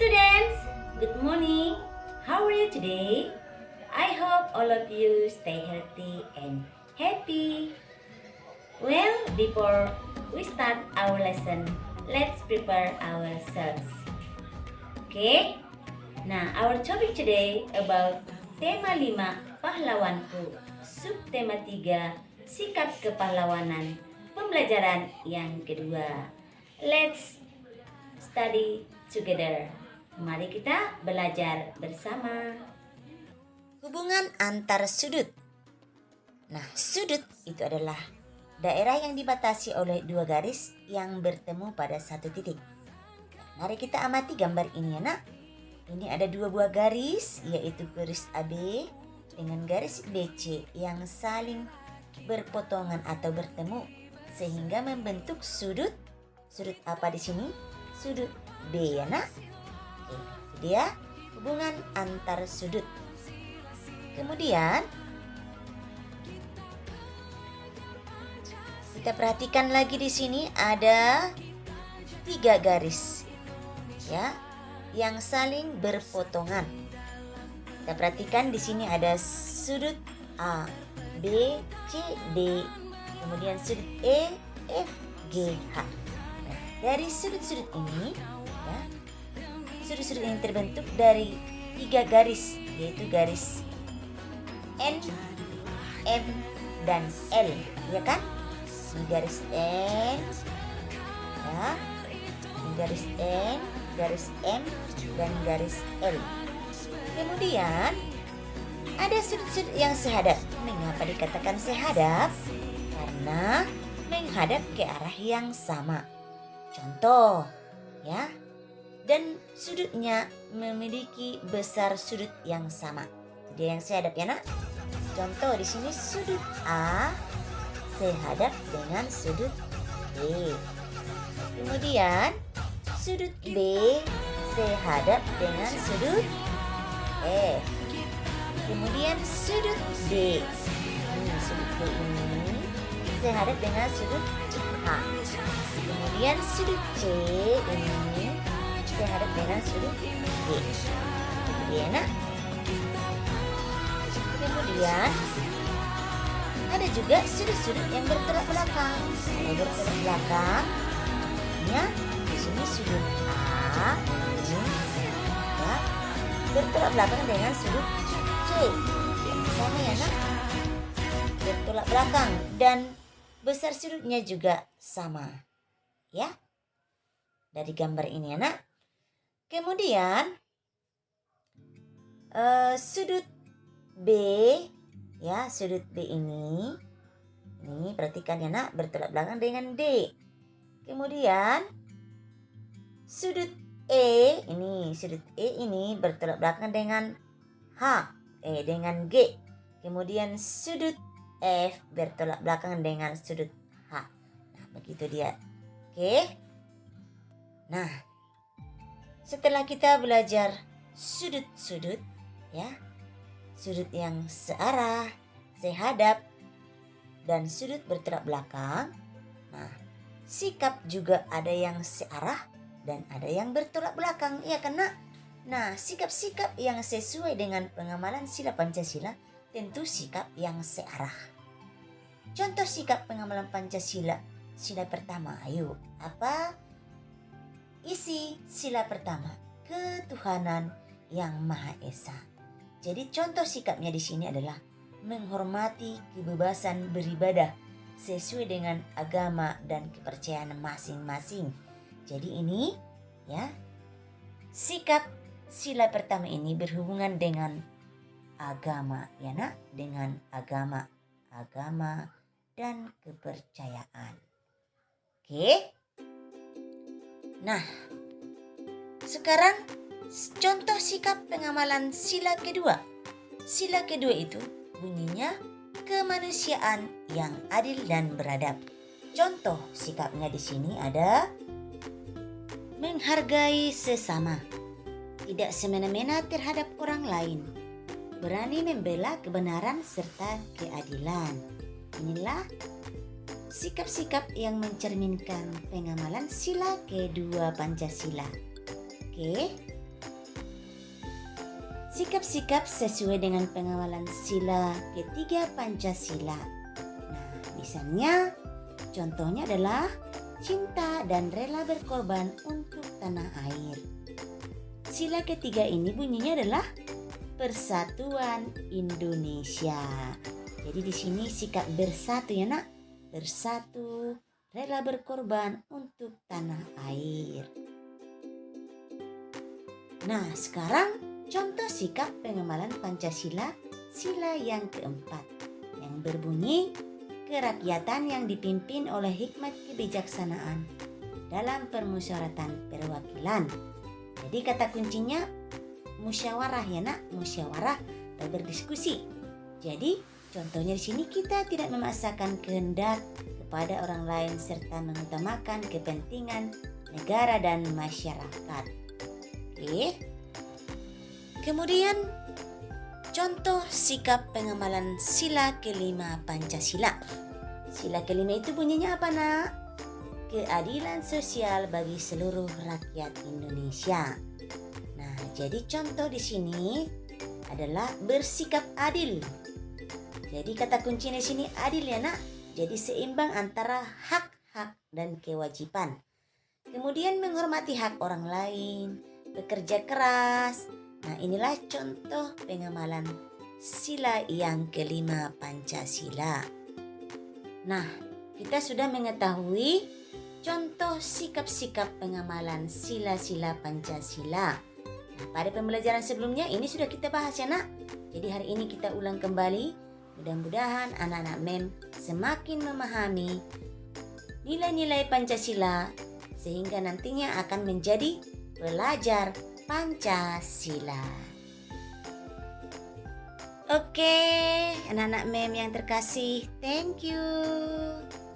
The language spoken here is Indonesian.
students, good morning. How are you today? I hope all of you stay healthy and happy. Well, before we start our lesson, let's prepare ourselves. Okay? Nah, our topic today about tema 5 pahlawanku, subtema 3 sikap kepahlawanan, pembelajaran yang kedua. Let's study together. Mari kita belajar bersama. Hubungan antar sudut. Nah, sudut itu adalah daerah yang dibatasi oleh dua garis yang bertemu pada satu titik. Mari kita amati gambar ini ya nak. Ini ada dua buah garis, yaitu garis AB dengan garis BC yang saling berpotongan atau bertemu sehingga membentuk sudut. Sudut apa di sini? Sudut B ya nak. Oke, itu dia hubungan antar sudut. Kemudian kita perhatikan lagi di sini ada 3 garis ya yang saling berpotongan. Kita perhatikan di sini ada sudut A, B, C, D, kemudian sudut E, F, G, H. Nah, dari sudut-sudut ini ya, sudut-sudut ini terbentuk dari 3 garis, yaitu garis N, M, dan L, ya kan? Ini garis N, ya, ini garis N, garis M, dan garis L. Kemudian ada sudut-sudut yang sehadap. Mengapa dikatakan sehadap? Karena menghadap ke arah yang sama. Contoh, ya, dan sudutnya memiliki besar sudut yang sama. Dia yang sehadap ya nak. Contoh di sini sudut A sehadap dengan sudut B. Kemudian sudut B sehadap dengan sudut F. Kemudian sudut D. Sudut B ini sehadap dengan sudut H. Kemudian sudut C ini sehadap dengan sudut D. Itu dia nak. Kemudian ada juga sudut-sudut yang bertolak belakang. Kalau bertolak belakang, ya, di sini sudut A ini ya, bertolak belakang dengan sudut C. Sama ya nak, bertolak belakang dan besar sudutnya juga sama, ya. Dari gambar ini ya nak. Kemudian sudut B, ya, sudut B ini perhatikan ya nak, bertolak belakang dengan D. Kemudian sudut E ini bertolak belakang dengan dengan G. Kemudian sudut F bertolak belakang dengan sudut H. Nah, begitu dia. Oke. Nah, setelah kita belajar sudut-sudut ya, sudut yang searah, sehadap, dan sudut bertolak belakang. Nah, sikap juga ada yang searah dan ada yang bertolak belakang, ya kan nak? Nah, sikap-sikap yang sesuai dengan pengamalan sila Pancasila tentu sikap yang searah. Contoh sikap pengamalan Pancasila, sila pertama, ayo, apa isi sila pertama? Ketuhanan yang Maha Esa. Jadi contoh sikapnya di sini adalah menghormati kebebasan beribadah sesuai dengan agama dan kepercayaan masing-masing. Jadi ini ya, sikap sila pertama ini berhubungan dengan agama ya nak, dengan agama dan kepercayaan. Oke. Nah, sekarang contoh sikap pengamalan sila kedua. Sila kedua itu bunyinya kemanusiaan yang adil dan beradab. Contoh sikapnya di sini ada menghargai sesama, tidak semena-mena terhadap orang lain, berani membela kebenaran serta keadilan. Inilah sikap-sikap yang mencerminkan pengamalan sila kedua Pancasila. Oke. sikap-sikap sesuai dengan pengawalan sila ketiga Pancasila. Nah, misalnya contohnya adalah cinta dan rela berkorban untuk tanah air. Sila ketiga ini bunyinya adalah Persatuan Indonesia. Jadi di sini sikap bersatu ya nak, bersatu, rela berkorban untuk tanah air. Nah, sekarang contoh sikap pengamalan Pancasila sila yang keempat yang berbunyi kerakyatan yang dipimpin oleh hikmat kebijaksanaan dalam permusyawaratan perwakilan. Jadi kata kuncinya musyawarah ya nak, musyawarah atau berdiskusi. Jadi contohnya di sini kita tidak memaksakan kehendak kepada orang lain serta mengutamakan kepentingan negara dan masyarakat. Oke. Kemudian contoh sikap pengamalan sila kelima Pancasila. Sila kelima itu bunyinya apa nak? Keadilan sosial bagi seluruh rakyat Indonesia. Nah, jadi contoh di sini adalah bersikap adil. Jadi kata kunci di sini adil ya nak. Jadi seimbang antara hak-hak dan kewajiban. Kemudian menghormati hak orang lain, bekerja keras. Nah, inilah contoh pengamalan sila yang kelima Pancasila. Nah, kita sudah mengetahui contoh sikap-sikap pengamalan sila-sila Pancasila. Nah, pada pembelajaran sebelumnya ini sudah kita bahas ya nak. Jadi hari ini kita ulang kembali. Mudah-mudahan anak-anak MEM semakin memahami nilai-nilai Pancasila sehingga nantinya akan menjadi pelajar Pancasila. Oke, anak-anak MEM yang terkasih, thank you.